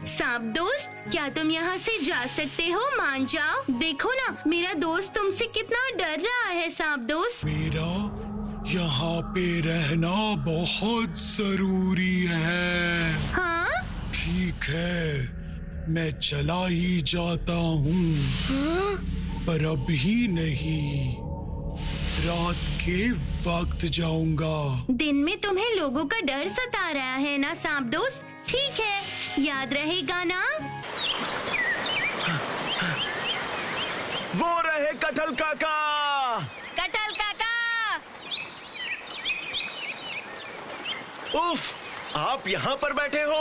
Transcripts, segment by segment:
सांप दोस्त, क्या तुम यहाँ से जा सकते हो? मान जाओ। देखो ना, मेरा दोस्त तुमसे कितना डर रहा है। सांप दोस्त, मेरा यहाँ पे रहना बहुत जरूरी है। हाँ? ठीक है, मैं चला ही जाता हूँ। पर अभी नहीं, रात के वक्त जाऊंगा। दिन में तुम्हें लोगों का डर सता रहा है ना सांप दोस्त? ठीक है, याद रहेगा ना? वो रहे कटहल काका। कटहल काका! उफ, आप यहाँ पर बैठे हो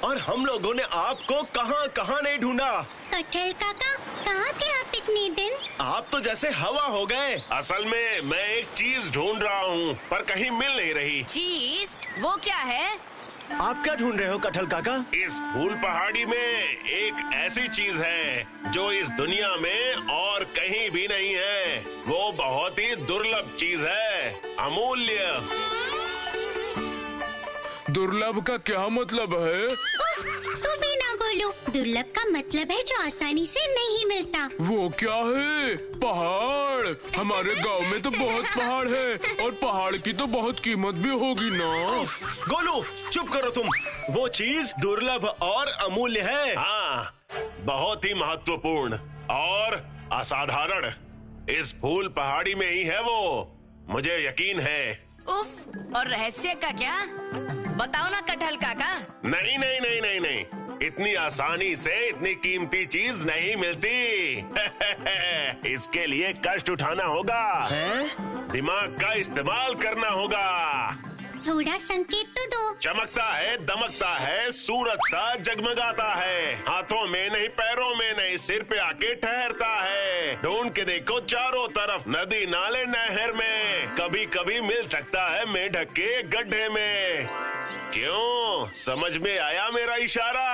और हम लोगों ने आपको कहाँ कहाँ नहीं ढूंढा। कटहल काका, कहाँ थे आप इतने दिन? आप तो जैसे हवा हो गए। असल में मैं एक चीज ढूंढ रहा हूँ पर कहीं मिल नहीं रही। चीज? वो क्या है? आप क्या ढूंढ रहे हो कटहल काका? इस फूल पहाड़ी में एक ऐसी चीज है जो इस दुनिया में और कहीं भी नहीं है। वो बहुत ही दुर्लभ चीज है, अमूल्य। दुर्लभ का क्या मतलब है? तू भी ना बोलो। दुर्लभ का मतलब है जो आसानी से नहीं मिलता। वो क्या है? पहाड़। हमारे गांव में तो बहुत पहाड़ है और पहाड़ की तो बहुत कीमत भी होगी ना। गोलू, चुप करो तुम। वो चीज दुर्लभ और अमूल्य है। हाँ, बहुत ही महत्वपूर्ण और असाधारण। इस फूल पहाड़ी में ही है वो, मुझे यकीन है। उफ, और रहस्य का क्या? बताओ ना कटहल काका। नहीं नहीं नहीं नहीं नहीं, इतनी आसानी से इतनी कीमती चीज नहीं मिलती। इसके लिए कष्ट उठाना होगा, दिमाग का इस्तेमाल करना होगा। थोड़ा संकेत तो दो। चमकता है, दमकता है, सूरज सा जगमगाता है, हाथों में नहीं, पैरों में नहीं, सिर पे आके ठहरता है। ढूंढ के देखो चारों तरफ, नदी, नाले, नहर में, कभी कभी मिल सकता है मेंढक के गड्ढे में। क्यों, समझ में आया मेरा इशारा?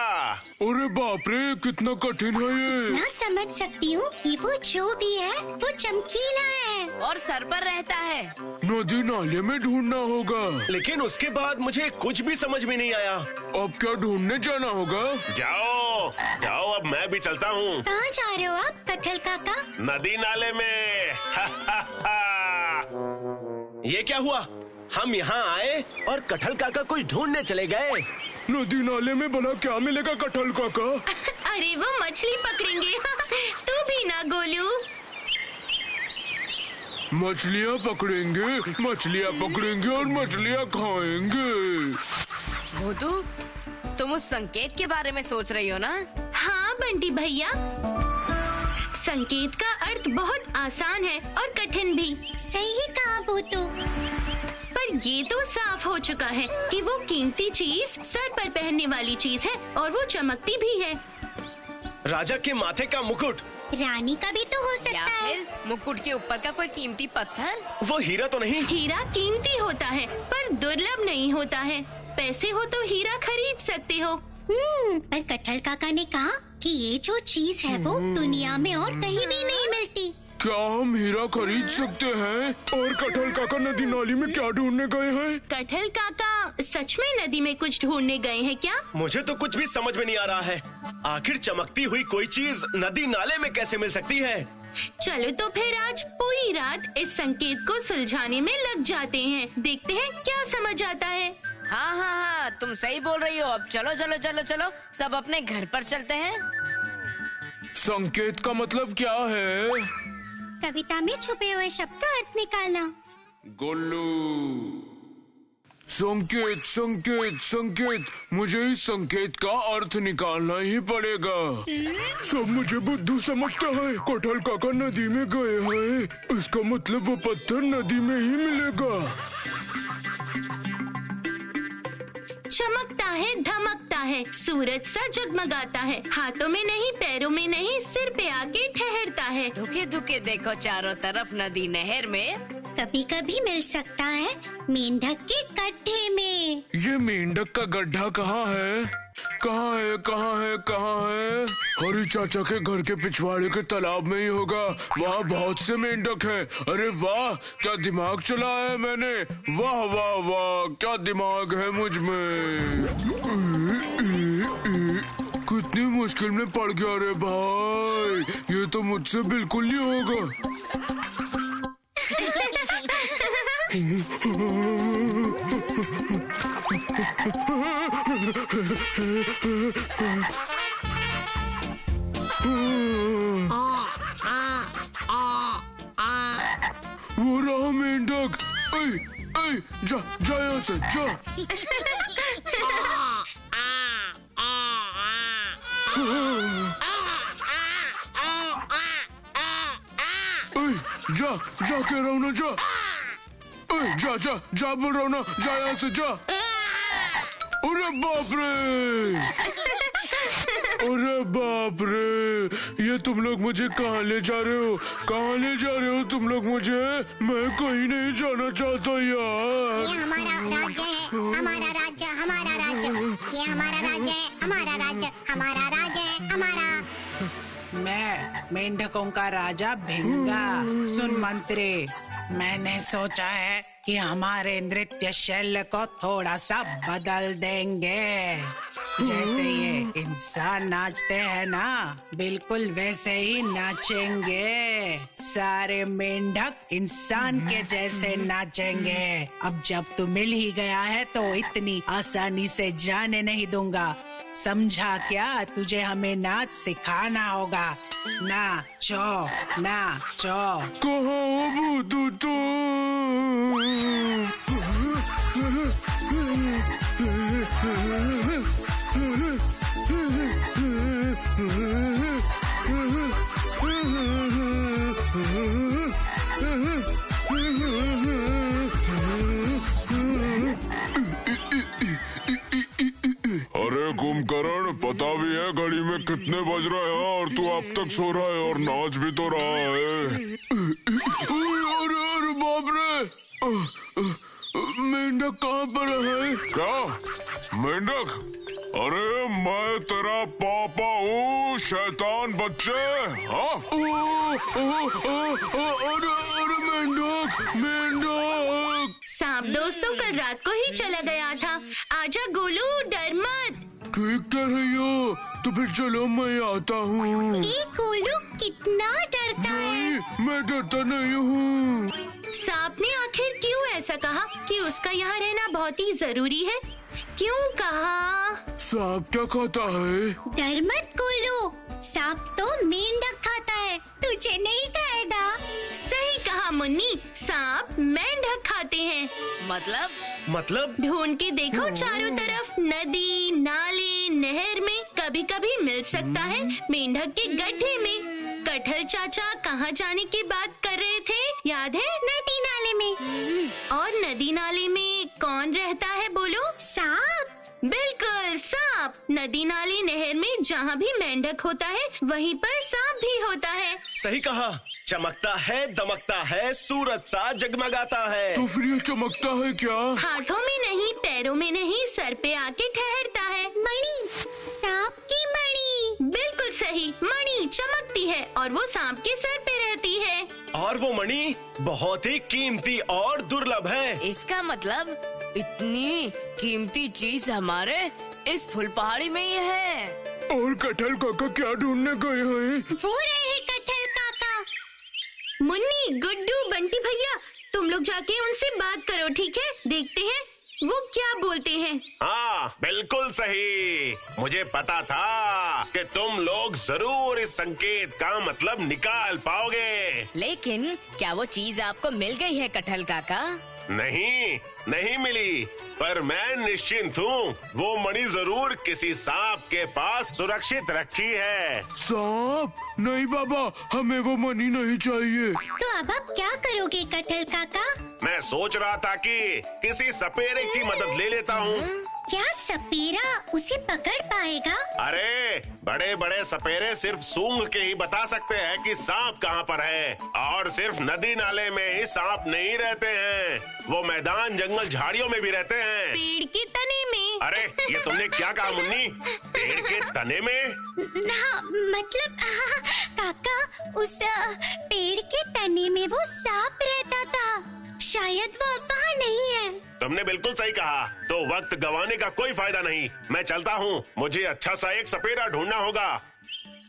अरे बाप रे, कितना कठिन है ये। ना समझ सकती हूँ कि वो जो भी है वो चमकीला है और सर पर रहता है। नदी नाले में ढूंढना होगा। लेकिन उसके बाद मुझे कुछ भी समझ में नहीं आया। अब क्या ढूंढने जाना होगा? जाओ जाओ, अब मैं भी चलता हूँ। कहाँ जा रहे हो आप कटहल काका? नदी नाले में। ये क्या हुआ? हम यहाँ आए और कटहल काका कुछ ढूंढने चले गए। नदी नाले में भला क्या मिलेगा कटहल काका? अरे वो मछली पकड़ेंगे। तू भी ना गोलू। मछलियाँ पकड़ेंगे और मछलियाँ खाएंगे। भूतू, तुम उस संकेत के बारे में सोच रही हो ना? हाँ बंटी भैया, संकेत का अर्थ बहुत आसान है और कठिन भी। सही कहा भूतू। पर ये तो साफ हो चुका है कि वो कीमती चीज सर पर पहनने वाली चीज है और वो चमकती भी है। राजा के माथे का मुकुट। रानी का भी तो हो या सकता है। फिर मुकुट के ऊपर का कोई कीमती पत्थर? वो हीरा तो नहीं? हीरा कीमती होता है पर दुर्लभ नहीं होता है। पैसे हो तो हीरा खरीद सकते हो। पर कटहल काका ने कहा कि ये जो चीज है वो दुनिया में और कहीं भी नहीं मिलती। क्या हम हीरा खरीद सकते हैं? और कटहल काका नदी नाली में क्या ढूंढने गए हैं? कटहल काका सच में नदी में कुछ ढूंढने गए हैं क्या? मुझे तो कुछ भी समझ में नहीं आ रहा है। आखिर चमकती हुई कोई चीज नदी नाले में कैसे मिल सकती है? चलो तो फिर आज पूरी रात इस संकेत को सुलझाने में लग जाते हैं। देखते हैं क्या समझ आता है। हाँ हाँ हाँ, तुम सही बोल रही हो। अब चलो चलो चलो चलो, सब अपने घर पर चलते हैं। संकेत का मतलब क्या है? कविता में छुपे हुए शब्द का अर्थ निकालना। गोलू, संकेत संकेत संकेत, मुझे इस संकेत का अर्थ निकालना ही पड़ेगा। सब मुझे बुद्धू समझता है। कटहल काका नदी में गए हैं, इसका मतलब वो पत्थर नदी में ही मिलेगा। चमकता है, धमकता है, सूरज सा जगमगाता है, हाथों में नहीं, पैरों में नहीं, सिर पे आके ठहरता है। धुके धुके देखो चारों तरफ, नदी नहर में। कभी कभी मिल सकता है मेंढक के गड्ढे में। ये मेंढक का गड्ढा कहाँ है? कहाँ है कहाँ है कहाँ है? हरी चाचा के घर के पिछवाड़े के तालाब में ही होगा। वहाँ बहुत से मेंढक हैं। अरे वाह, क्या दिमाग चलाया है मैंने। वाह वाह वाह, क्या दिमाग है मुझ में। कितनी मुश्किल में पड़ गया रे भाई, ये तो मुझसे बिल्कुल नहीं होगा। वो रहा मेंढक। जा जा यहाँ से जा। जा जा कह रहा हूँ ना, जा। जा जा जा बोल रहा हूँ ना, जा यहाँ से जा। अरे बाप रे, अरे बाप रे, ये तुम लोग मुझे कहाँ ले जा रहे हो? कहाँ ले जा रहे हो तुम लोग मुझे? मैं कहीं नहीं जाना चाहता यार। ये हमारा राज्य है, हमारा राज्य, हमारा राज्य। ये हमारा राज्य है, हमारा राज्य, हमारा राज्य है, हमारा। मैं मेंढकों का राजा भिंगा। सुन मंत्री, मैंने सोचा है कि हमारे नृत्य शैली को थोड़ा सा बदल देंगे। जैसे ये इंसान नाचते हैं ना, बिल्कुल वैसे ही नाचेंगे। सारे मेंढक इंसान के जैसे नाचेंगे। अब जब तू मिल ही गया है तो इतनी आसानी से जाने नहीं दूंगा। समझा क्या? तुझे हमें नाच सिखाना होगा। नाचो नाचो। कहाँ हो भूतू तू? अरे कुंभकर्ण, पता भी है घड़ी में कितने बज रहे हैं और तू अब तक सो रहा है और नाच भी तो रहा है। अरे अरे बाप रे, मेंढक कहाँ पर है? क्या मेंढक? अरे मैं तेरा पापा हूँ, शैतान बच्चे। हाँ? अरे अरे मेंढक, मेंढक। सांप दोस्तों कल रात को ही चला गया था। आजा गोलू, डर मत। ठीक कह रही हो, तो फिर चलो मैं आता हूँ। गोलू कितना डरता है। नहीं, मैं डरता नहीं हूँ। सांप ने आखिर क्यों ऐसा कहा कि उसका यहाँ रहना बहुत ही जरूरी है? क्यों कहा? सांप क्या खाता है? डर मत गोलू, सांप तो मेंढक खाता है, तुझे नहीं खाएगा। सही कहा मुन्नी, सांप मेंढक खाते हैं। मतलब ढूंढ के देखो चारों तरफ, नदी, नाले, नहर में कभी कभी मिल सकता है मेंढक के गड्ढे में। कटहल चाचा कहाँ जाने की बात कर रहे थे, याद है? नदी नाले में। और नदी नाले में कौन रहता है बोलो? सांप। बिल्कुल, सांप। नदी नाले नहर में जहाँ भी मेंढक होता है वहीं पर सांप भी होता है। सही कहा। चमकता है, दमकता है, सूरज सा जगमगाता है। तो फिर ये चमकता है क्या? हाथों में नहीं, पैरों में नहीं, सर पे आके ठहरता है। मणि, सांप की मणि। बिल्कुल सही, मणि चमकती है और वो सांप के सर पे रहती है। और वो मणि बहुत ही कीमती और दुर्लभ है। इसका मतलब इतनी कीमती चीज हमारे इस फुल पहाड़ी में ही है। और कटहल काका क्या ढूंढने गए हैं? वो रहे कटहल काका। मुन्नी, गुड्डू, बंटी भैया, तुम लोग जाके उनसे बात करो, ठीक है? देखते हैं वो क्या बोलते हैं। हाँ बिल्कुल सही, मुझे पता था कि तुम लोग जरूर इस संकेत का मतलब निकाल पाओगे। लेकिन क्या वो चीज आपको मिल गई है कटहल काका? नहीं मिली, पर मैं निश्चिंत हूँ। वो मणि जरूर किसी सांप के पास सुरक्षित रखी है। सांप? नहीं बाबा, हमें वो मणि नहीं चाहिए। तो अब आप क्या करोगे कटहल काका? मैं सोच रहा था कि किसी सपेरे की मदद ले लेता हूँ। क्या सपेरा उसे पकड़ पाएगा? अरे बड़े बड़े सपेरे सिर्फ सूंघ के ही बता सकते हैं कि सांप कहाँ पर है। और सिर्फ नदी नाले में ही सांप नहीं रहते हैं, वो मैदान, जंगल, झाड़ियों में भी रहते हैं। पेड़ के तने में। अरे ये तुमने क्या कहा मुन्नी? पेड़ के तने में? हाँ, मतलब काका, उस पेड़ के तने में वो सांप रहता था। शायद वो अब वहाँ नहीं है। तुमने बिल्कुल सही कहा। तो वक्त गंवाने का कोई फायदा नहीं, मैं चलता हूँ। मुझे अच्छा सा एक सपेरा ढूंढना होगा।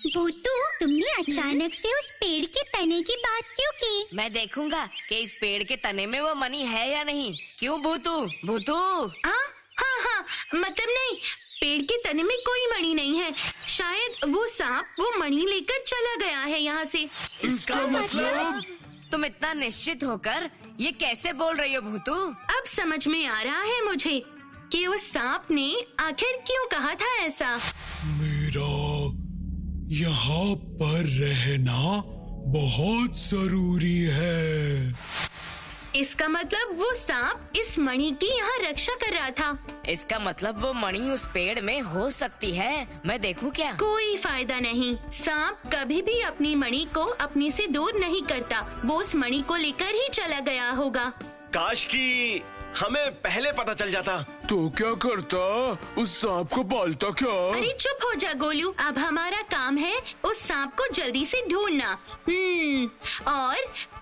भूतू, तुमने अचानक से उस पेड़ के तने की बात क्यों की? मैं देखूंगा कि इस पेड़ के तने में वो मणि है या नहीं। क्यों भूतू? भूतू, हाँ, मतलब नहीं, पेड़ के तने में कोई मणि नहीं है। शायद वो सांप वो मणि लेकर चला गया है यहाँ से। इसका मतलब? तुम इतना निश्चित होकर ये कैसे बोल रही हो भूतू? अब समझ में आ रहा है मुझे कि उस सांप ने आखिर क्यों कहा था ऐसा। मेरा यहाँ पर रहना बहुत जरूरी है। इसका मतलब वो सांप इस मणि की यहाँ रक्षा कर रहा था। इसका मतलब वो मणि उस पेड़ में हो सकती है। मैं देखूं क्या? कोई फायदा नहीं, सांप कभी भी अपनी मणि को अपने से दूर नहीं करता। वो उस मणि को लेकर ही चला गया होगा। काश कि हमें पहले पता चल जाता। तो क्या करता? उस सांप को पालता क्या? अरे चुप हो जा गोलू, अब हमारा काम है उस सांप को जल्दी से ढूंढना। और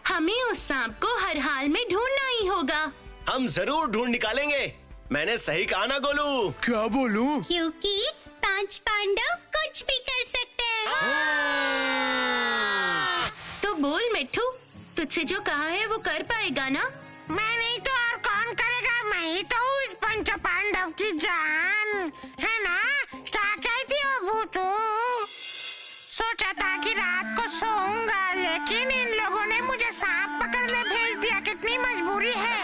हमें उस सांप को हर हाल में ढूंढना ही होगा। हम जरूर ढूंढ निकालेंगे। मैंने सही कहा ना गोलू? क्या बोलूं? क्योंकि 5 पांडव कुछ भी कर सकते हैं। तो बोल मिट्ठू, तुझसे जो कहा है वो कर पाएगा ना? मैं नहीं तो और कौन करेगा? मैं ही तो हूँ इस पंच पांडव की जान, है ना? क्या कहती हो भूतू? सोचा था कि रात को सोऊंगा, लेकिन इन लोगों ने मुझे सांप पकड़ने भेज दिया। कितनी मजबूरी है।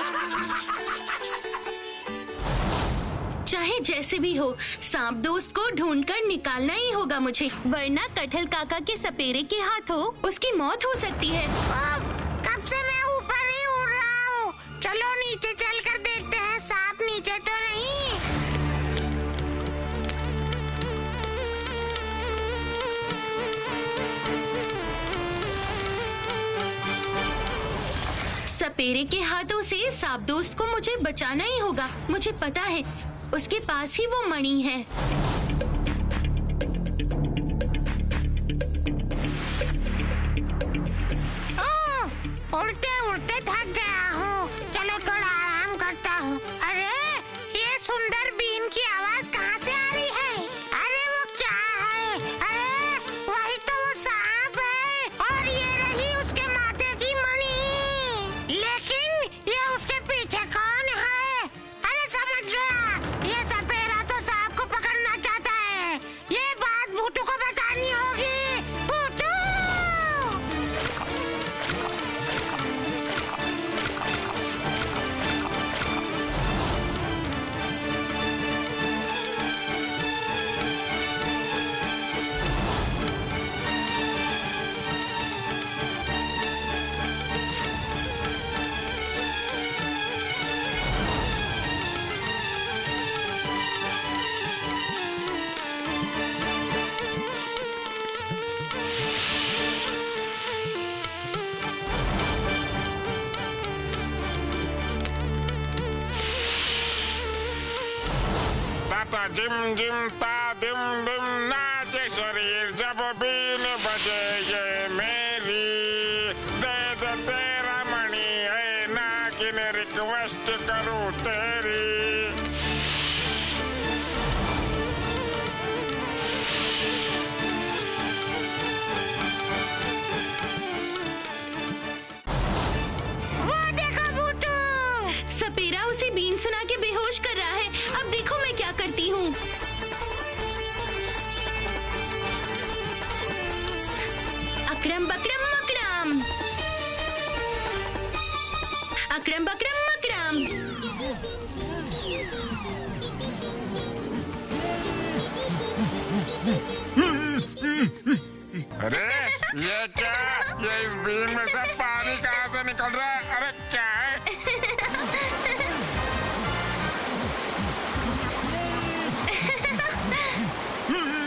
चाहे जैसे भी हो, सांप दोस्त को ढूंढकर निकालना ही होगा मुझे, वरना कटहल काका के सपेरे के हाथों उसकी मौत हो सकती है। कब से मैं ऊपर ही उड़ रहा हूँ। चलो नीचे चलकर देखते हैं, सांप नीचे तो नहीं। सपेरे के हाथों से सांप दोस्त को मुझे बचाना ही होगा। मुझे पता है उसके पास ही वो मणि है। उड़ते उड़ते थक गया हूँ। चलो थोड़ा आराम करता हूँ। अरे ये सुंदर बीन की आवाज कहाँ से आ रही है? अरे वो क्या है? अरे वही तो वो सांप है, और ये रही उसके माथे की मणि। लेकिन ये उसके पीछे कौन है? अरे समझ गया, ये सपेरा तो सांप को पकड़ना चाहता है। ये बात भूतू को बतानी होगी। भूतू! जिम जिम ता दिम दिम नाचे शरीर जब बीन बजे ये मेरी। दे दे तेरा मणि है ना, किन रिक्वेस्ट करूँ तेरी। वो देखो भूतू! सपेरा उसे बीन सुना के बेहोश कर रहा है। अब देखो मैं क्या करती हूँ। अकड़म बकड़म मकड़म, अकड़म बकड़म मकड़म। अरे ये क्या? ये इस बीन में से पानी कहाँ से निकल रहा है? अरे क्या है?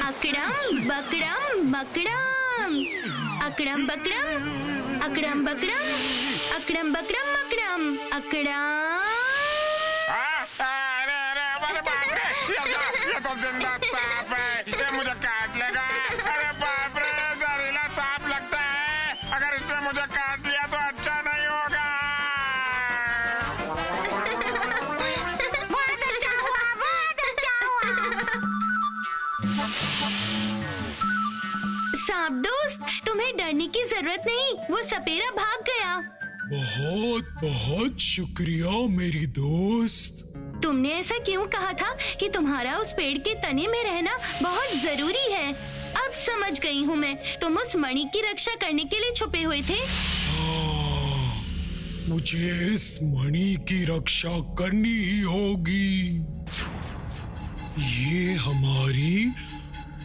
अकड़म बकड़म मकड़म, अकड़म बकड़म, अकड़म बकड़म, अकड़म बकड़म मकड़म, अकड़म। अरे अरे अरे बाप रे! ये तो जिंदा सांप है। ये मुझे काट लेगा। अरे बाप रे, जहरीला सांप लगता है। अगर इसने मुझे काट लिया तो अच्छा नहीं होगा। सांप दोस्त, तुम्हें डरने की जरूरत नहीं, वो सपेरा भाग गया। बहुत बहुत शुक्रिया मेरी दोस्त। तुमने ऐसा क्यों कहा था कि तुम्हारा उस पेड़ के तने में रहना बहुत जरूरी है? अब समझ गई हूँ मैं, तुम उस मणि की रक्षा करने के लिए छुपे हुए थे। हाँ, मुझे इस मणि की रक्षा करनी ही होगी। ये हमारी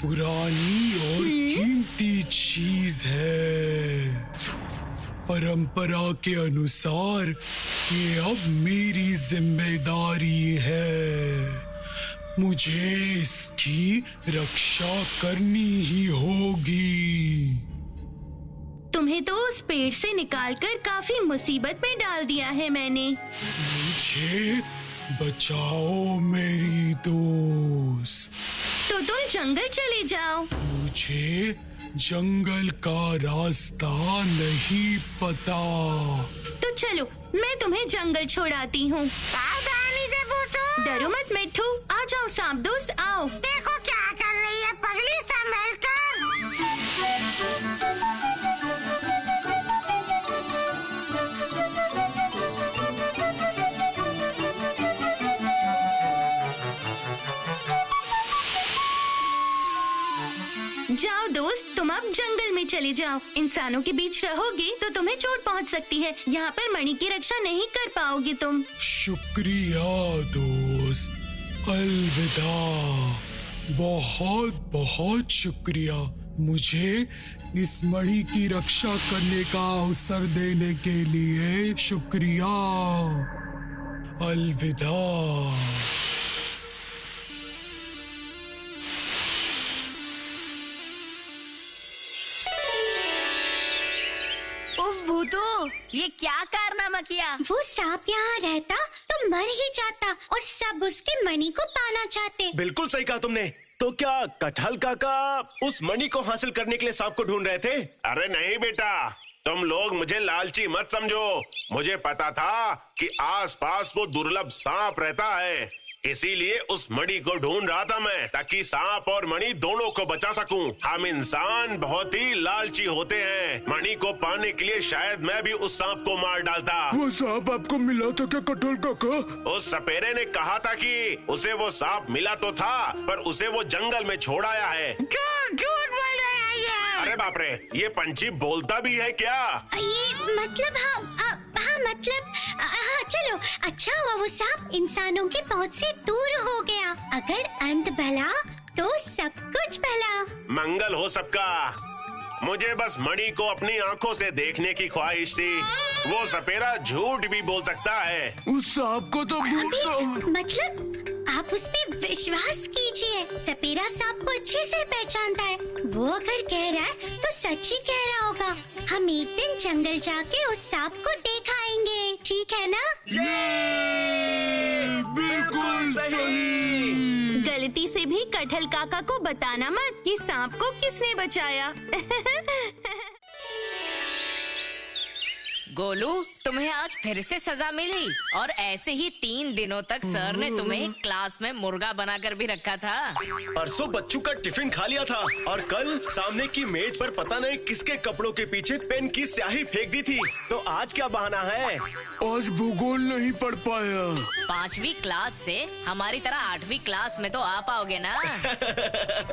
पुरानी और कीमती चीज है। परंपरा के अनुसार ये अब मेरी जिम्मेदारी है। मुझे इसकी रक्षा करनी ही होगी। तुम्हें तो उस पेड़ से निकालकर काफी मुसीबत में डाल दिया है मैंने। मुझे बचाओ मेरी दोस्त। तो तुम जंगल चले जाओ। मुझे जंगल का रास्ता नहीं पता। तो चलो, मैं तुम्हें जंगल छोड़ाती हूँ। सावधानी से पूछो। डरो मत मिट्ठू, आ जाओ सांप दोस्त, आओ। देखो क्या कर रही है पगली, संभल कर। जाओ दोस्त, तुम अब जंगल में चले जाओ। इंसानों के बीच रहोगे तो तुम्हें चोट पहुंच सकती है। यहाँ पर मणि की रक्षा नहीं कर पाओगे तुम। शुक्रिया दोस्त, अलविदा। बहुत बहुत शुक्रिया मुझे इस मणि की रक्षा करने का अवसर देने के लिए। शुक्रिया, अलविदा। भूतू, ये क्या कारनामा किया? वो सांप यहाँ रहता तो मर ही जाता और सब उसके मणि को पाना चाहते। बिल्कुल सही कहा तुमने। तो क्या कटहल काका उस मणि को हासिल करने के लिए सांप को ढूंढ रहे थे? अरे नहीं बेटा, तुम लोग मुझे लालची मत समझो। मुझे पता था कि आसपास वो दुर्लभ सांप रहता है, इसीलिए उस मणि को ढूंढ रहा था मैं, ताकि सांप और मणि दोनों को बचा सकूं। हम इंसान बहुत ही लालची होते हैं। मणि को पाने के लिए शायद मैं भी उस सांप को मार डालता। वो सांप आपको मिला था क्या कटहल काका? उस सपेरे ने कहा था कि उसे वो सांप मिला तो था, पर उसे वो जंगल में छोड़ आया है। झूठ बोल रहे हैं ये। अरे बाप रे, ये पंछी बोलता भी है क्या? ये मतलब हाँ मतलब हाँ चलो, अच्छा हुआ वो सांप इंसानों के पहुंच से दूर हो गया। अगर अंत भला तो सब कुछ भला। मंगल हो सबका। मुझे बस मणि को अपनी आंखों से देखने की ख्वाहिश थी। वो सपेरा झूठ भी बोल सकता है। उस सांप को तो मतलब आप उस पे विश्वास कीजिए। सपेरा सांप को अच्छे से पहचानता है। वो अगर कह रहा है तो सच ही कह रहा होगा। हम एक दिन जंगल जाके उस सांप को दिखाएंगे, ठीक है ना? बिल्कुल सही। गलती से भी कटहल काका को बताना मत कि सांप को किसने बचाया। गोलू, तुम्हें आज फिर से सजा मिली और ऐसे ही 3 दिनों तक सर ने तुम्हें क्लास में मुर्गा बनाकर भी रखा था। परसों बच्चों का टिफिन खा लिया था और कल सामने की मेज पर पता नहीं किसके कपड़ों के पीछे पेन की स्याही फेंक दी थी। तो आज क्या बहाना है? आज भूगोल नहीं पढ़ पाया। 5वीं क्लास से हमारी तरह 8वीं क्लास में तो आ पाओगे ना?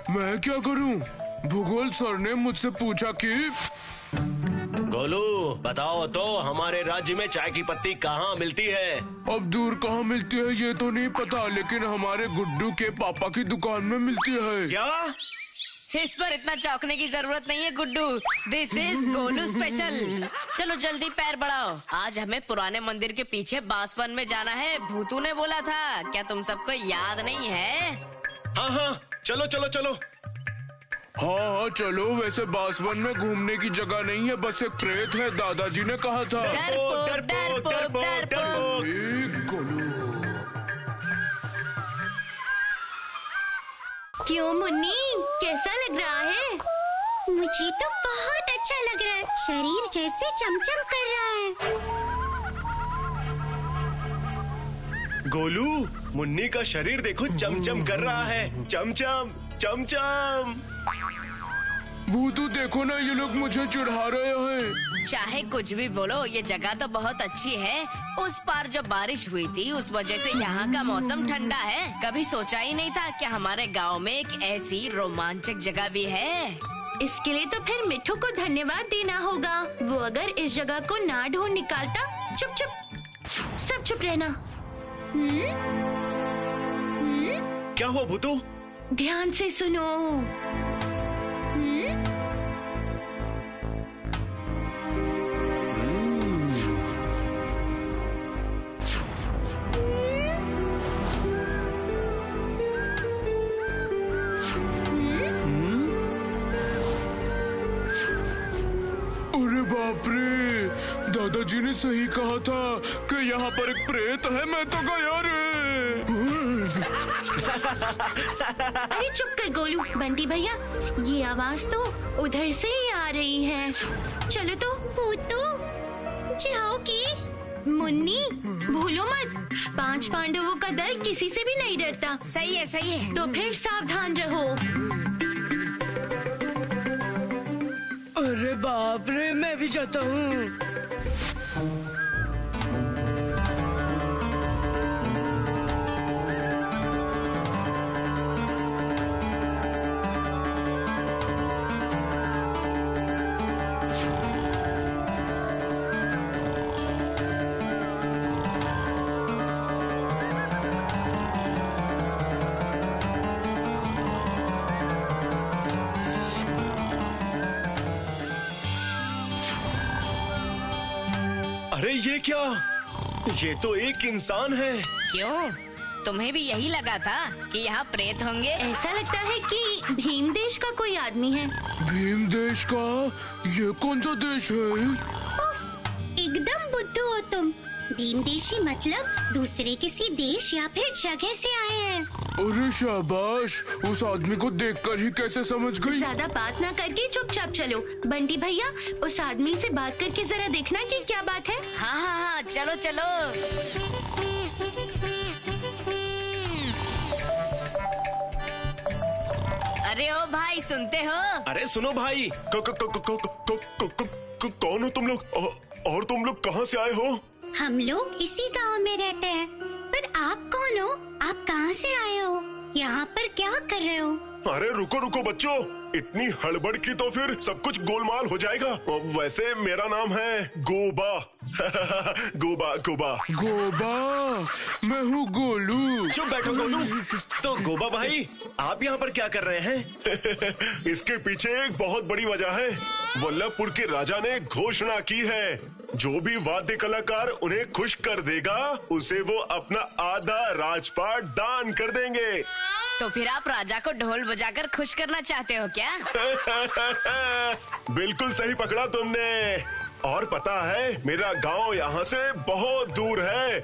मैं क्या करूं? भूगोल सर ने मुझसे पूछा कि गोलू बताओ तो, हमारे राज्य में चाय की पत्ती कहाँ मिलती है? अब दूर कहाँ मिलती है ये तो नहीं पता, लेकिन हमारे गुड्डू के पापा की दुकान में मिलती है। क्या? इस पर इतना चौंकने की जरूरत नहीं है Guddu. This is Golu special. चलो जल्दी पैर बढ़ाओ, आज हमें पुराने मंदिर के पीछे बांसवन में जाना है। भूतू ने बोला था, क्या तुम सबको याद नहीं है? हाँ, चलो चलो चलो। हाँ चलो। वैसे बांसवन में घूमने की जगह नहीं है, बस एक प्रेत है, दादाजी ने कहा था। डरपोक डरपोक डरपोक। गोलू। क्यों मुन्नी, कैसा लग रहा है? मुझे तो बहुत अच्छा लग रहा है। शरीर जैसे चमचम कर रहा है। गोलू, मुन्नी का शरीर देखो चमचम कर रहा है। चमचम चमचम। भूतू देखो ना, ये लोग मुझे चिढ़ा रहे हैं। चाहे कुछ भी बोलो, ये जगह तो बहुत अच्छी है। उस पार जब बारिश हुई थी उस वजह से यहाँ का मौसम ठंडा है। कभी सोचा ही नहीं था कि हमारे गांव में एक ऐसी रोमांचक जगह भी है। इसके लिए तो फिर मिट्ठू को धन्यवाद देना होगा। वो अगर इस जगह को ना ढूंढ निकालता। चुप चुप, सब चुप रहना। क्या हुआ भूतू? ध्यान से सुनो। अरे बाप रे, दादाजी ने सही कहा था कि यहाँ पर एक प्रेत है। मैं तो गया रे। अरे चुप कर गोलू। बंटी भैया, ये आवाज तो उधर से ही आ रही है। चलो तो। भूतू जाओगी? मुन्नी, भूलो मत, 5 पांडवों का दल किसी से भी नहीं डरता। सही है, सही है। तो फिर सावधान रहो। अरे बाप रे, मैं भी जाता हूँ। अरे ये क्या? ये तो एक इंसान है। क्यों, तुम्हें भी यही लगा था कि यहाँ प्रेत होंगे? ऐसा लगता है कि भीम देश का कोई आदमी है। भीम देश का? ये कौन सा देश है? एकदम बुद्धू हो तुम। भीमदेशी मतलब दूसरे किसी देश या फिर जगह से आए हैं। अरे शाबाश, उस आदमी को देखकर ही कैसे समझ गई? ज्यादा बात ना करके चुपचाप चलो। बंटी भैया, उस आदमी से बात करके जरा देखना कि क्या बात है। हाँ हाँ हाँ, चलो चलो। अरे ओ भाई, सुनते हो? अरे सुनो भाई। कौन हो तुम लोग? और तुम लोग कहाँ से आए हो? हम लोग इसी गांव में रहते हैं। पर आप कौन हो? आप कहाँ से आए हो? यहाँ पर क्या कर रहे हो? अरे रुको रुको बच्चों, इतनी हड़बड़ की तो फिर सब कुछ गोलमाल हो जाएगा। वैसे मेरा नाम है गोबा। गोबा गोबा गोबा, मैं हूँ गोलू। चुप बैठो गोलू। तो गोबा भाई, आप यहाँ पर क्या कर रहे हैं? इसके पीछे एक बहुत बड़ी वजह है। वल्लभपुर के राजा ने घोषणा की है, जो भी वाद्य कलाकार उन्हें खुश कर देगा उसे वो अपना आधा राजपाट दान कर देंगे। तो फिर आप राजा को ढोल बजाकर खुश करना चाहते हो क्या? बिल्कुल सही पकड़ा तुमने। और पता है, मेरा गांव यहाँ से बहुत दूर है।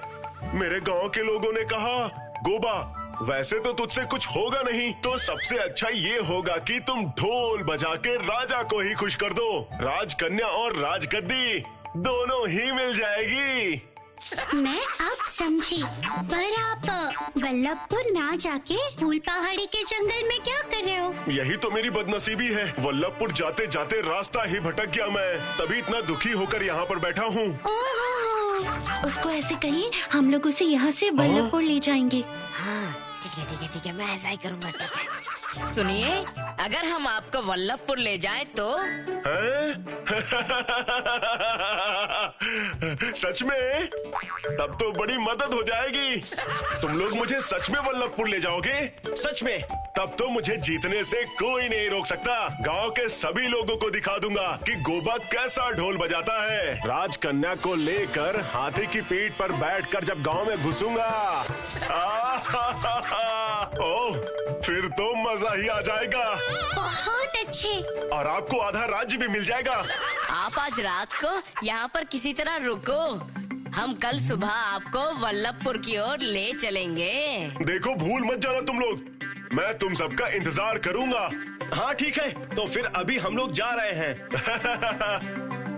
मेरे गांव के लोगों ने कहा, गोबा वैसे तो तुझसे कुछ होगा नहीं, तो सबसे अच्छा ये होगा कि तुम ढोल बजा के राजा को ही खुश कर दो। राजकन्या और राजगद्दी दोनों ही मिल जाएगी। मैं अब समझी। पर आप वल्लभपुर ना जाके फूल पहाड़ी के जंगल में क्या कर रहे हो? यही तो मेरी बदनसीबी है। वल्लभपुर जाते जाते रास्ता ही भटक गया मैं, तभी इतना दुखी होकर यहाँ पर बैठा हूँ। ओहो, उसको ऐसे कहिए, हम लोग उसे यहाँ से वल्लभपुर ले जाएंगे। हाँ ठीक है ठीक है ठीक है, मैं ऐसा ही करूँगा। ठीक है, सुनिए, अगर हम आपको वल्लभपुर ले जाएं तो? सच में? तब तो बड़ी मदद हो जाएगी। तुम लोग मुझे सच में वल्लभपुर ले जाओगे? सच में? तब तो मुझे जीतने से कोई नहीं रोक सकता। गांव के सभी लोगों को दिखा दूंगा कि गोबा कैसा ढोल बजाता है। राजकन्या को लेकर हाथी की पीठ पर बैठकर जब गांव में घुसूंगा, ओह, फिर तो मजा ही आ जाएगा। बहुत अच्छे। और आपको आधा राज्य भी मिल जाएगा। आप आज रात को यहाँ पर किसी तरह रुको, हम कल सुबह आपको वल्लभपुर की ओर ले चलेंगे। देखो, भूल मत जाना तुम लोग। मैं तुम सबका इंतजार करूंगा। हाँ ठीक है, तो फिर अभी हम लोग जा रहे हैं।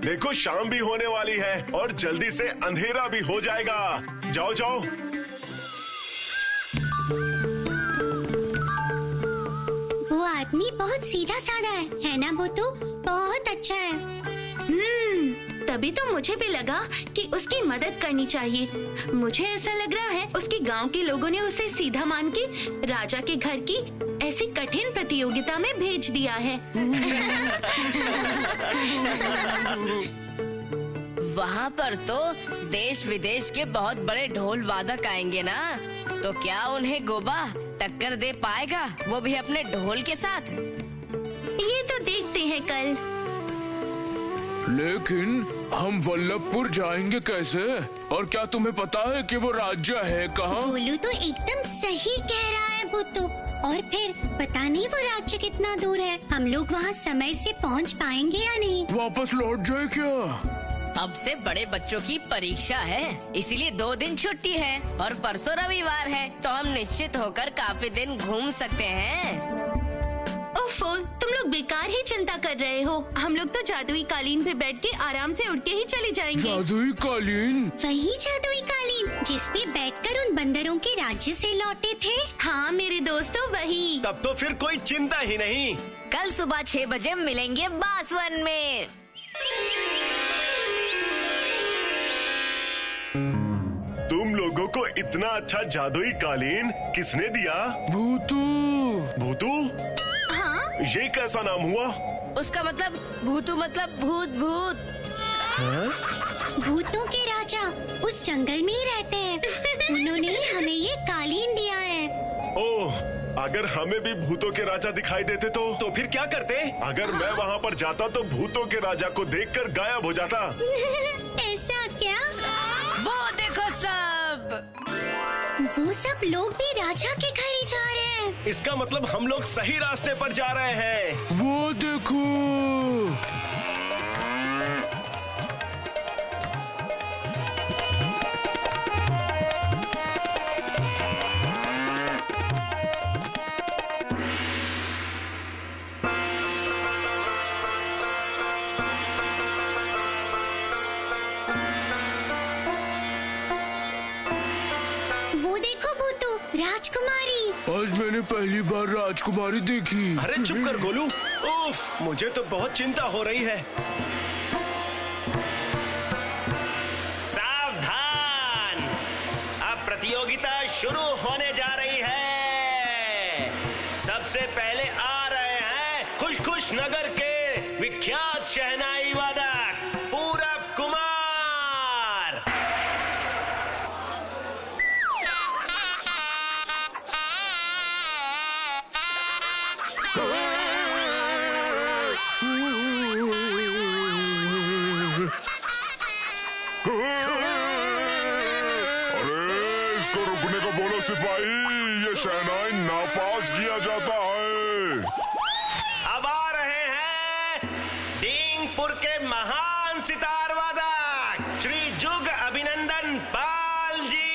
देखो, शाम भी होने वाली है और जल्दी से अंधेरा भी हो जाएगा। जाओ जाओ। वो आदमी बहुत सीधा साधा है ना भूतू? बहुत अच्छा है। तभी तो मुझे भी लगा कि उसकी मदद करनी चाहिए। मुझे ऐसा लग रहा है उसके गांव के लोगों ने उसे सीधा मान के राजा के घर की ऐसी कठिन प्रतियोगिता में भेज दिया है। वहाँ पर तो देश विदेश के बहुत बड़े ढोल वादक आएंगे ना, तो क्या उन्हें गोबा टक्कर दे पाएगा, वो भी अपने ढोल के साथ? ये तो देखते हैं कल। लेकिन हम वल्लभपुर जाएंगे कैसे? और क्या तुम्हें पता है कि वो राज्य है कहाँ? गोलू तो एकदम सही कह रहा है भूतू। और फिर पता नहीं वो राज्य कितना दूर है। हम लोग वहाँ समय से पहुँच पाएंगे या नहीं? वापस लौट जाए क्या? अब से बड़े बच्चों की परीक्षा है, इसीलिए 2 दिन छुट्टी है और परसों रविवार है, तो हम निश्चित होकर काफी दिन घूम सकते हैं। ओफो, तुम लोग बेकार ही चिंता कर रहे हो। हम लोग तो जादुई कालीन पे बैठ के आराम से उठ के ही चले जाएंगे। जादुई कालीन? वही जादुई कालीन जिसपे बैठकर उन बंदरों के राज्य से लौटे थे। हाँ मेरे दोस्तों, वही। तब तो फिर कोई चिंता ही नहीं। कल सुबह 6 बजे मिलेंगे बासवन में। तुम लोगों को इतना अच्छा जादुई कालीन किसने दिया? भूतू। भूतू? ये कैसा नाम हुआ? उसका मतलब भूतू मतलब भूत भूत। भूतों के राजा उस जंगल में ही रहते हैं। उन्होंने ही हमें ये कालीन दिया है। ओह, अगर हमें भी भूतों के राजा दिखाई देते तो फिर क्या करते? अगर मैं वहाँ पर जाता तो भूतों के राजा को देखकर गायब हो जाता। ऐसा क्या? वो देखो सब, वो सब लोग भी राजा के घर ही जा रहे हैं। इसका मतलब हम लोग सही रास्ते पर जा रहे हैं। वो देखो। राजकुमारी। आज मैंने पहली बार राजकुमारी देखी। अरे चुप कर गोलू। उफ, मुझे तो बहुत चिंता हो रही है। सावधान, अब प्रतियोगिता शुरू होने जा रही है। सबसे पहले आ रहे हैं खुश खुश नगर के विख्यात शहनाई वादक पूरब कुमार। सिपाही, ये शहनाई नापास किया जाता है। अब आ रहे हैं डींगपुर के महान सितार वादक श्री जुग अभिनंदन पाल जी।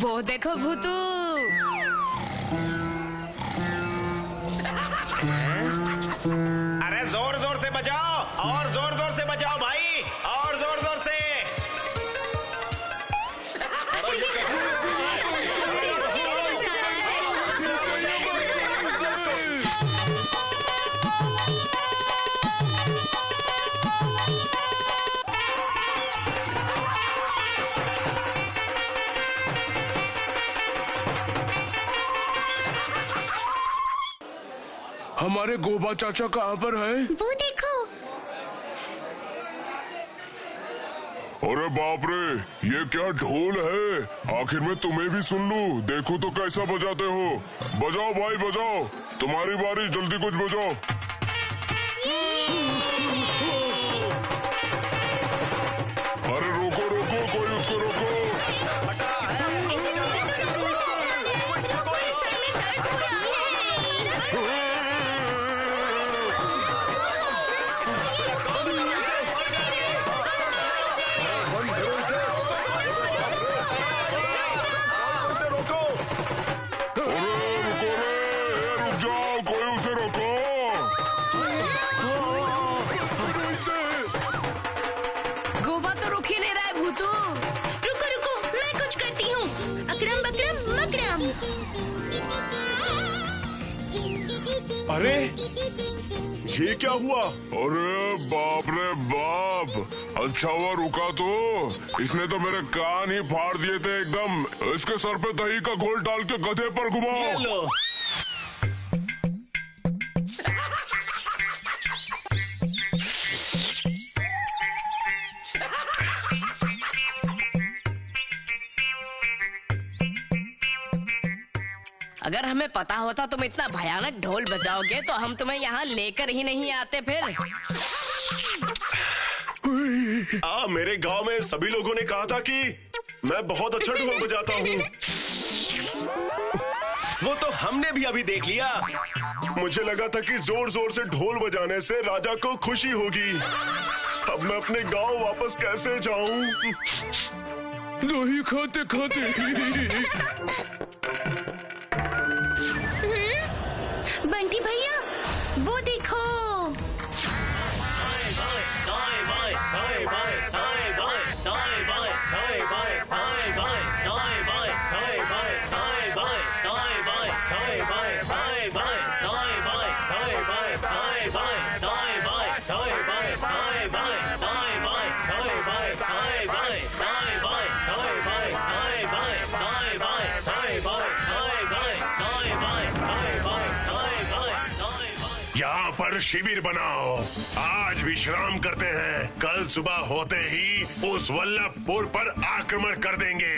वो देखो भूतू। अरे जोर जोर से बजाओ और जोर जोर से बजाओ भाई, और जोर जोर से। हमारे गोबा चाचा कहाँ पर है? वो देखो। अरे बाप रे, ये क्या ढोल है? आखिर में तुम्हें भी सुन लूं। देखो तो कैसा बजाते हो। बजाओ भाई बजाओ, तुम्हारी बारी, जल्दी कुछ बजाओ। अरे रोको रोको, कोई उसको रोको। भूतू। रुको रुको, मैं कुछ करती हूँ। अकड़म बकड़म मकड़म। अरे ये क्या हुआ? अरे बाप रे बाप, अच्छा हुआ रुका तो, इसने तो मेरे कान ही फाड़ दिए थे एकदम। इसके सर पे दही का घोल डाल के गधे पर घुमाओ। ये लो। अगर हमें पता होता तुम इतना भयानक ढोल बजाओगे तो हम तुम्हें यहाँ लेकर ही नहीं आते फिर। मेरे गांव में सभी लोगों ने कहा था कि मैं बहुत अच्छा ढोल बजाता हूँ। वो तो हमने भी अभी देख लिया। मुझे लगा था कि जोर जोर से ढोल बजाने से राजा को खुशी होगी। अब मैं अपने गांव वापस कैसे जाऊं? दही खाते खाते। बंटी भैया, वो देखो। यहाँ पर शिविर बनाओ, आज विश्राम करते हैं। कल सुबह होते ही उस वल्लभपुर पर आक्रमण कर देंगे।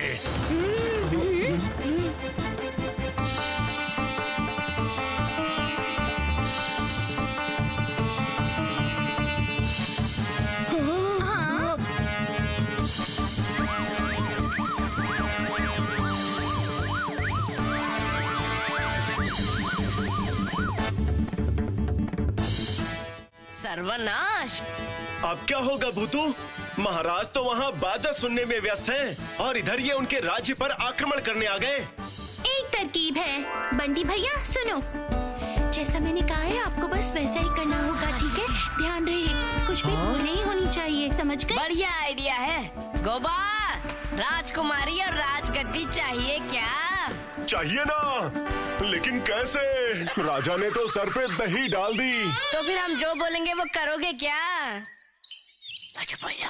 सर्वनाश। अब क्या होगा भूतू? महाराज तो वहाँ बाजा सुनने में व्यस्त हैं और इधर ये उनके राज्य पर आक्रमण करने आ गए। एक तरकीब है। बंटी भैया सुनो, जैसा मैंने कहा है आपको बस वैसा ही करना होगा, ठीक है? ध्यान रहे, कुछ भी भूल नहीं होनी चाहिए, समझ गए? बढ़िया आइडिया है। गोबा, राजकुमारी और राजगद्दी चाहिए क्या? चाहिए ना, लेकिन कैसे? राजा ने तो सर पे दही डाल दी। तो फिर हम जो बोलेंगे वो करोगे क्या?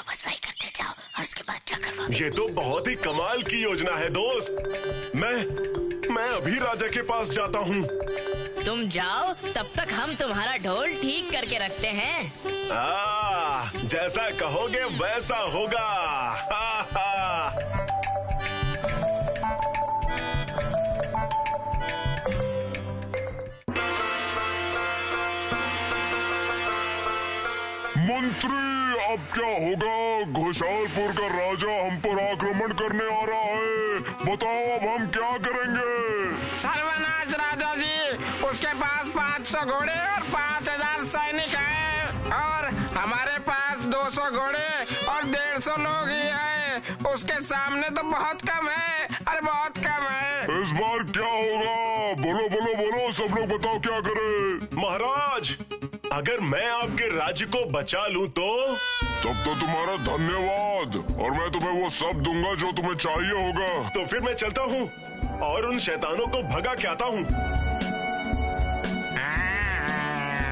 बस वही करते जाओ और उसके बाद जाकर। ये तो बहुत ही कमाल की योजना है दोस्त। मैं अभी राजा के पास जाता हूँ। तुम जाओ, तब तक हम तुम्हारा ढोल ठीक करके रखते हैं। जैसा कहोगे वैसा होगा। मंत्री, अब क्या होगा? घोषालपुर का राजा हम पर आक्रमण करने आ रहा है। बताओ अब हम क्या करेंगे? सर्वनाश राजा जी, उसके पास 500 घोड़े और 5000 सैनिक हैं और हमारे पास 200 घोड़े और 150 लोग ही हैं। उसके सामने तो बहुत कम है। अरे बहुत कम है। इस बार क्या होगा? बोलो बोलो बोलो, सब लोग बताओ क्या करें? महाराज, अगर मैं आपके राज्य को बचा लूं तो? तब तो तुम्हारा धन्यवाद, और मैं तुम्हें वो सब दूंगा जो तुम्हें चाहिए होगा। तो फिर मैं चलता हूँ और उन शैतानों को भगा के आता हूँ।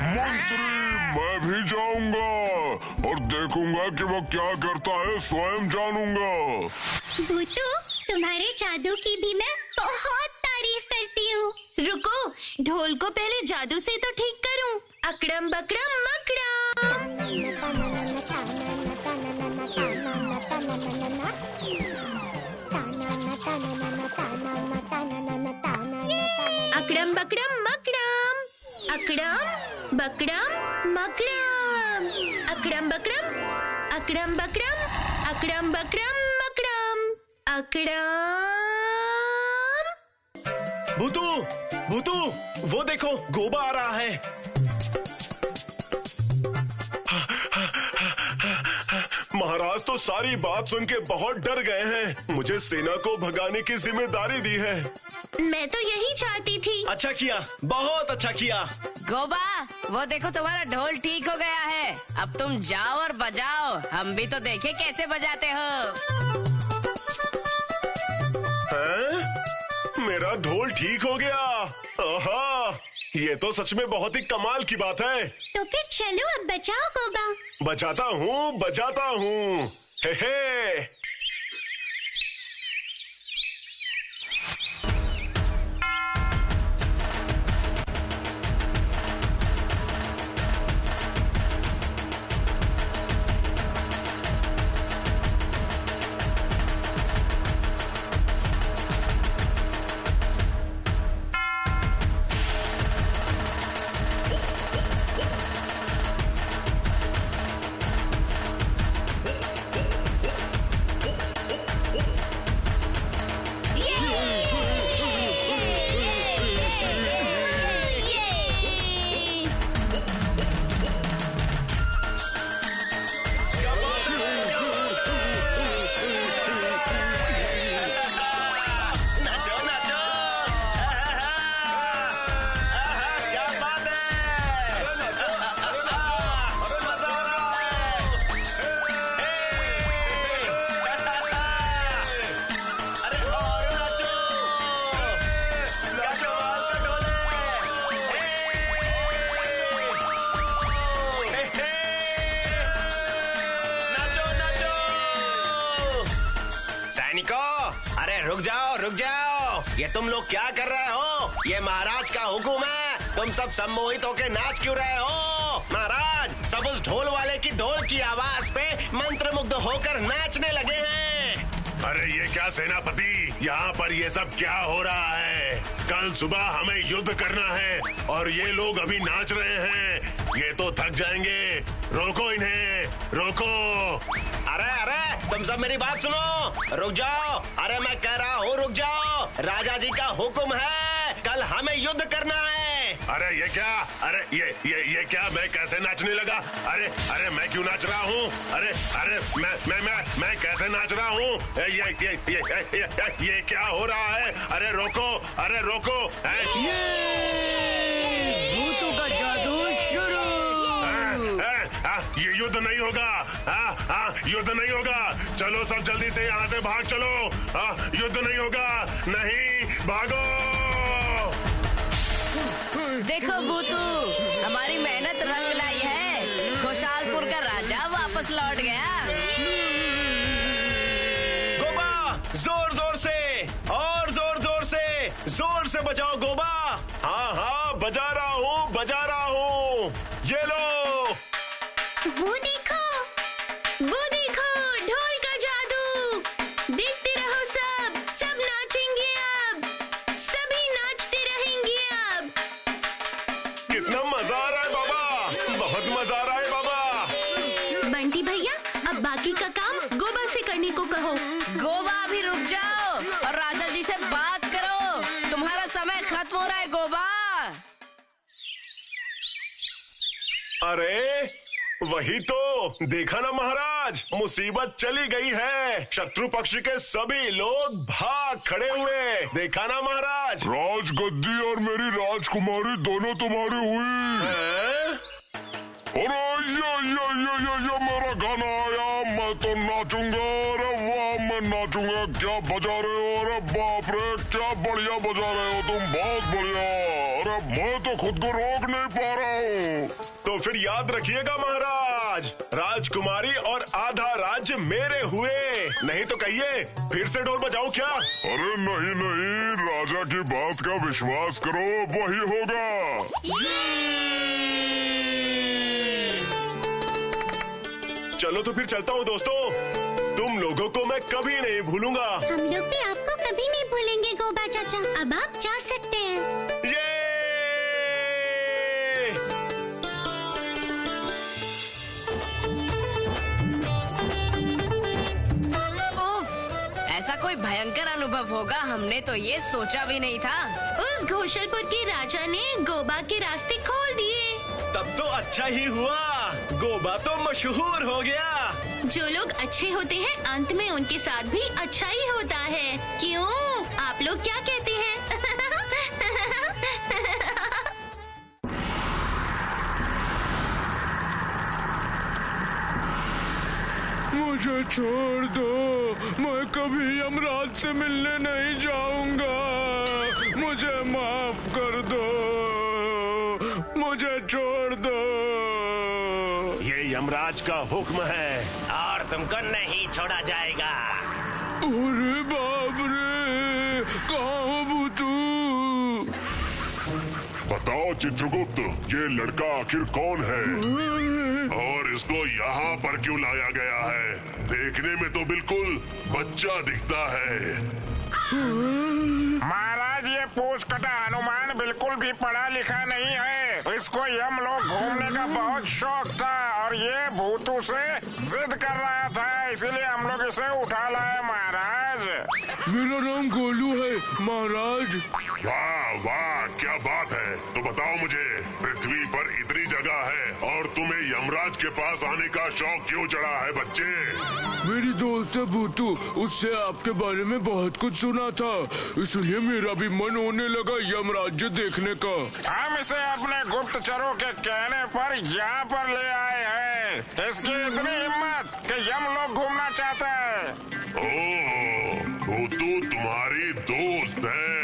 मंत्री, मैं भी जाऊंगा और देखूंगा कि वो क्या करता है, स्वयं जानूंगा। भूतू, तुम्हारे जादू की भी मैं बहुत तारीफ करती हूँ। रुको, ढोल को पहले जादू से तो ठीक करूं। अकड़म बकड़म मकड़म। अकड़म बकड़म मकड़म। अकड़म बकड़म मकड़म। अकड़म बकड़म, अकड़म बकड़म, अकड़म बकड़म मकड़म। अकड़म। भूतू, भूतू, वो देखो, गोबा आ रहा है। महाराज तो सारी बात सुन के बहुत डर गए हैं। मुझे सेना को भगाने की जिम्मेदारी दी है। मैं तो यही चाहती थी। अच्छा किया, बहुत अच्छा किया। गोबा, वो देखो तुम्हारा ढोल ठीक हो गया है। अब तुम जाओ और बजाओ, हम भी तो देखे कैसे बजाते हो। मेरा ढोल ठीक हो गया। आहा, ये तो सच में बहुत ही कमाल की बात है। तो फिर चलो अब बजाओ गोबा। बजाता हूँ। हे हे। रुक जाओ, ये तुम लोग क्या कर रहे हो? ये महाराज का हुक्म है। तुम सब सम्मोहित होके नाच क्यों रहे हो? महाराज सब उस ढोल वाले की ढोल की आवाज पे मंत्रमुग्ध होकर नाचने लगे हैं। अरे ये क्या सेनापति, यहाँ पर ये सब क्या हो रहा है? कल सुबह हमें युद्ध करना है और ये लोग अभी नाच रहे हैं। ये तो थक जाएंगे। रोको इन्हें, रोको। अरे तुम सब मेरी बात सुनो, रुक जाओ। अरे मैं कह रहा हूँ रुक जाओ, राजा जी का हुक्म है, कल हमें युद्ध करना है। अरे ये क्या? अरे ये क्या? मैं कैसे नाचने लगा? अरे मैं क्यों नाच रहा हूँ? अरे मैं कैसे नाच रहा हूँ? ये क्या हो रहा है? अरे रोको। भूतों का जादू शुरू। ये युद्ध नहीं होगा। युद्ध नहीं होगा। चलो सब जल्दी से यहाँ से भाग चलो। युद्ध नहीं होगा। नहीं, भागो। देखो भूतू, हमारी मेहनत रंग लाई है। खुशालपुर का राजा वापस लौट गया। गोबा, जोर से और जोर से बजाओ गोबा। हाँ, बजा रहा हूँ। ये लो। वो देखो, ढोल का जादू। देखते रहो सब नाचेंगे अब, सभी नाचते रहेंगे अब। कितना मजा आ रहा है बाबा, बहुत मजा आ रहा है बाबा। बंटी भैया, अब बाकी का काम गोबा से करने को कहो। गोबा भी रुक जाओ और राजा जी से बात करो। तुम्हारा समय खत्म हो रहा है गोबा। अरे वही तो, देखा ना महाराज, मुसीबत चली गई है। शत्रु पक्ष के सभी लोग भाग खड़े हुए। देखा ना महाराज? राजगद्दी और मेरी राजकुमारी दोनों तुम्हारी हुई। अरे ये मेरा गाना आया, मैं तो नाचूंगा। अरे वाह, मैं नाचूंगा। क्या बजा रहे हो? अरे बाप रे, क्या बढ़िया बजा रहे हो तुम, बहुत बढ़िया। अरे मैं तो खुद को रोक नहीं पा रहा हूँ। तो फिर याद रखिएगा महाराज, राजकुमारी और आधा राज्य मेरे हुए। नहीं तो कहिए फिर से ढोल बजाऊं क्या? अरे नहीं, राजा की बात का विश्वास करो, वही होगा। चलो तो फिर चलता हूँ दोस्तों, तुम लोगों को मैं कभी नहीं भूलूंगा। हम लोग भी आपको कभी नहीं भूलेंगे गोबा चाचा। अब आप जा सकते हैं। ऐसा कोई भयंकर अनुभव होगा, हमने तो ये सोचा भी नहीं था। उस घोषलपुर के राजा ने गोबा के रास्ते खोल दिए। तब तो अच्छा ही हुआ, गोबा तो मशहूर हो गया। जो लोग अच्छे होते हैं, अंत में उनके साथ भी अच्छा ही होता है। क्यों? आप लोग क्या कहते हैं? मुझे छोड़ दो, मैं कभी यमराज से मिलने नहीं जाऊंगा। मुझे माफ कर दो, मुझे छोड़ दो। ये यमराज का हुक्म है और तुमको नहीं छोड़ा जाएगा। अरे बाप रे, कहाँ हो भूतू? बताओ चित्रगुप्त, ये लड़का आखिर कौन है और इसको यहाँ पर क्यों लाया गया है? देखने में तो बिल्कुल बच्चा दिखता है। महाराज, ये पूछ कटा हनुमान बिल्कुल भी पढ़ा लिखा नहीं है। इसको यमलोक घूमने का बहुत शौक था और ये भूतू से जिद कर रहा था, इसीलिए हम लोग इसे उठा लाए महाराज। मेरा नाम गोलू है महाराज। वाह वाह, क्या बात है। तो बताओ मुझे, पृथ्वी पर इतनी जगह है और तुम्हें यमराज के पास आने का शौक क्यों चढ़ा है बच्चे? मेरी दोस्त है भूतू, उससे आपके बारे में बहुत कुछ सुना था, इसलिए मेरा भी मन होने लगा यमराज्य देखने का। हम इसे अपने गुप्तचरों के कहने पर यहाँ पर ले आए हैं। इसकी इतनी हिम्मत कि यमलोक घूमना चाहता है। ओह, भूतू तुम्हारी दोस्त है।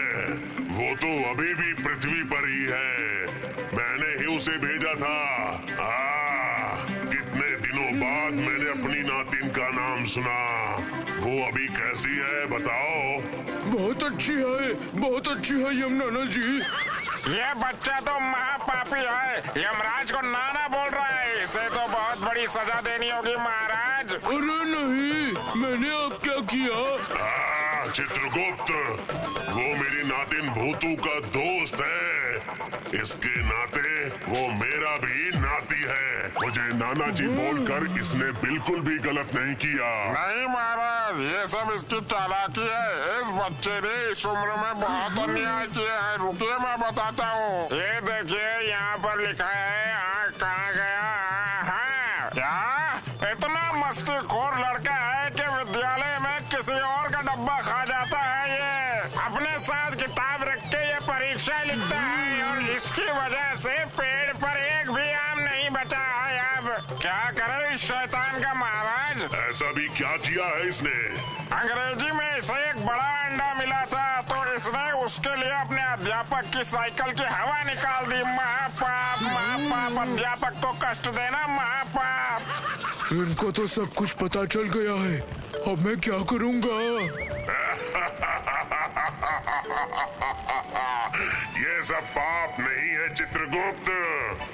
वो तो अभी भी पृथ्वी पर ही है। मैंने ही उसे भेजा था। कितने दिनों बाद मैंने अपनी नातिन का नाम सुना। वो अभी कैसी है बताओ? बहुत अच्छी है, बहुत अच्छी है यमनाना जी। ये बच्चा तो महापापी है, यमराज को नाना बोल रहा है। इसे तो बहुत बड़ी सजा देनी होगी महाराज। अरे नहीं, मैंने अब क्या किया? चित्रगुप्त, वो मेरी नातिन भूतू का दोस्त है। इसके नाते वो मेरा भी नाती है। मुझे नाना जी बोलकर इसने बिल्कुल भी गलत नहीं किया। नहीं महाराज, ये सब इसकी चालाकी है। इस बच्चे ने इस उम्र में बहुत अन्याय किया है। रुकिए मैं बताता हूँ। ये देखिए, यहाँ पर लिखा है। कहाँ गया? क्या इतना मस्तीखोर लड़का है कि विद्यालय में किसी और का डब्बा खा जाता है। ये अपने साथ किताब रख के ये परीक्षा लिखता है और इसकी वजह से पेड़ पर एक भी आम नहीं बचा है। अब क्या करे इस शैतान का महाराज? ऐसा भी क्या किया है इसने? अंग्रेजी में इसे एक बड़ा अंडा मिला था तो इसने उसके लिए अपने अध्यापक की साइकिल की हवा निकाल दी। महापाप, महापाप। अध्यापक को कष्ट देना महापाप। इनको तो सब कुछ पता चल गया है, अब मैं क्या करूँगा? ये सब पाप नहीं है चित्रगुप्त,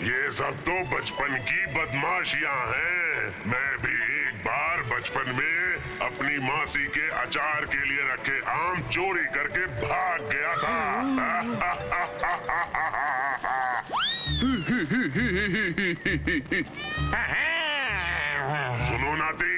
ये सब तो बचपन की बदमाशियां हैं। मैं भी एक बार बचपन में अपनी मासी के अचार के लिए रखे आम चोरी करके भाग गया था। सुनो नाती,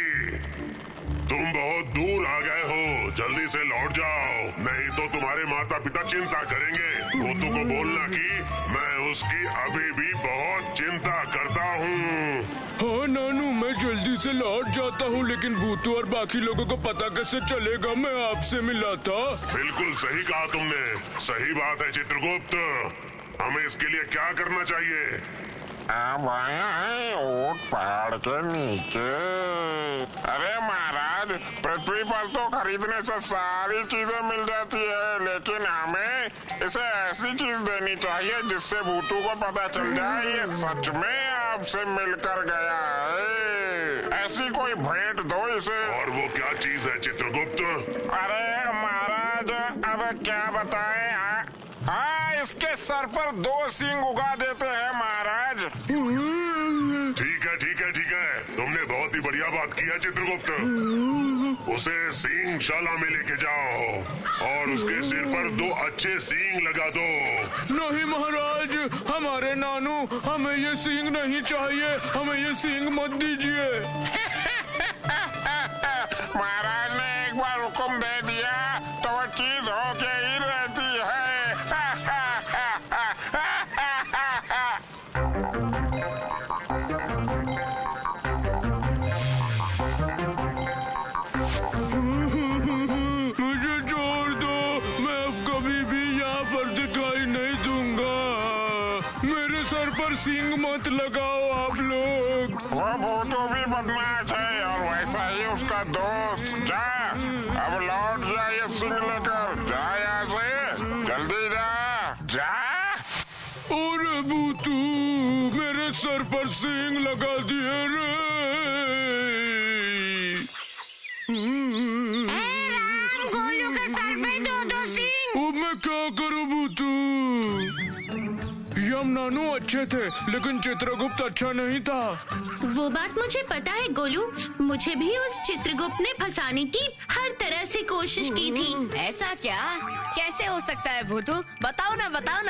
तुम बहुत दूर आ गए हो, जल्दी से लौट जाओ, नहीं तो तुम्हारे माता पिता चिंता करेंगे। भूतू को बोलना कि मैं उसकी अभी भी बहुत चिंता करता हूँ। हाँ नानू, मैं जल्दी से लौट जाता हूँ, लेकिन भूतू और बाकी लोगों को पता कैसे चलेगा मैं आपसे मिला था? बिल्कुल सही कहा तुमने, सही बात है चित्रगुप्त। हमें इसके लिए क्या करना चाहिए? अब आया है ऊंट पहाड़ के नीचे। अरे महाराज, पृथ्वी पर तो खरीदने से सारी चीजें मिल जाती है, लेकिन हमें इसे ऐसी चीज देनी चाहिए जिससे भूतू को पता चल जाए ये सच में आपसे मिलकर गया है। ऐसी कोई भेंट दो इसे। और वो क्या चीज है चित्रगुप्त? अरे महाराज, अब क्या बताएं। हाँ, इसके सर पर 2 सींग उगा देते हैं महाराज। ठीक है ठीक है ठीक है, तुमने बहुत ही बढ़िया बात की है चित्रगुप्त। उसे सींग शाला में लेके जाओ और उसके सिर पर 2 अच्छे सींग लगा दो। नहीं महाराज, हमारे नानू, हमें ये सींग नहीं चाहिए, हमें ये सींग मत दीजिए। महाराज ने एक बार हुक्म दे दिया तो वो चीज होके ही रहती है। मुझे छोड़ दो, मैं अब कभी भी यहाँ पर दिखाई नहीं दूंगा। मेरे सर पर सींग मत लगाओ आप आप लोग? वो भूतू भी बदमाश है और वैसा ही उसका दोस्त। जा अब लौट जा ये सिंह लेकर, जा यहाँ से, जल्दी जा। अरे भूतू, मेरे सर पर सींग लगा दिए रे। गोलू के सर पे दो सींग। अब मैं क्या करूं भूतू? यम नानू अच्छे थे लेकिन चित्रगुप्त अच्छा नहीं था। वो बात मुझे पता है गोलू, मुझे भी उस चित्रगुप्त ने फंसाने की हर तरह से कोशिश की थी। ऐसा क्या? कैसे हो सकता है भूतू? बताओ ना।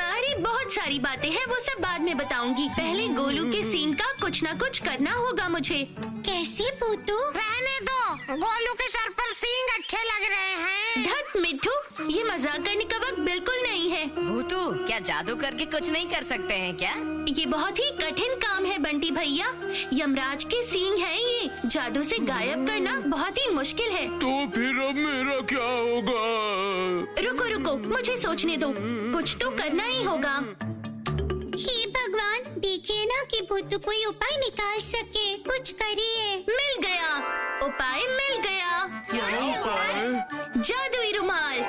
अरे बहुत सारी बातें हैं, वो सब बाद में बताऊंगी। पहले गोलू के सीन का कुछ ना कुछ करना होगा मुझे। कैसे भूतू? रहने दो, गोलू के सर पर सींग अच्छे लग रहे हैं। धत मिट्ठू, ये मजाक करने का वक्त बिल्कुल नहीं है। भूतू, क्या जादू करके कुछ नहीं कर सकते हैं क्या? ये बहुत ही कठिन काम है बंटी भैया। यमराज के सींग हैं ये, जादू से गायब करना बहुत ही मुश्किल है। तो फिर अब मेरा क्या होगा? रुको, मुझे सोचने दो, कुछ तो करना ही होगा। हे भगवान, देखिए ना कि भूतू कोई उपाय निकाल सके, कुछ करिए। मिल गया, उपाय मिल गया। क्या उपाय? जादुई रुमाल।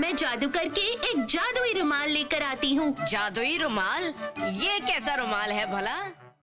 मैं जादू करके एक जादुई रुमाल लेकर आती हूँ। जादुई रुमाल? ये कैसा रुमाल है भला?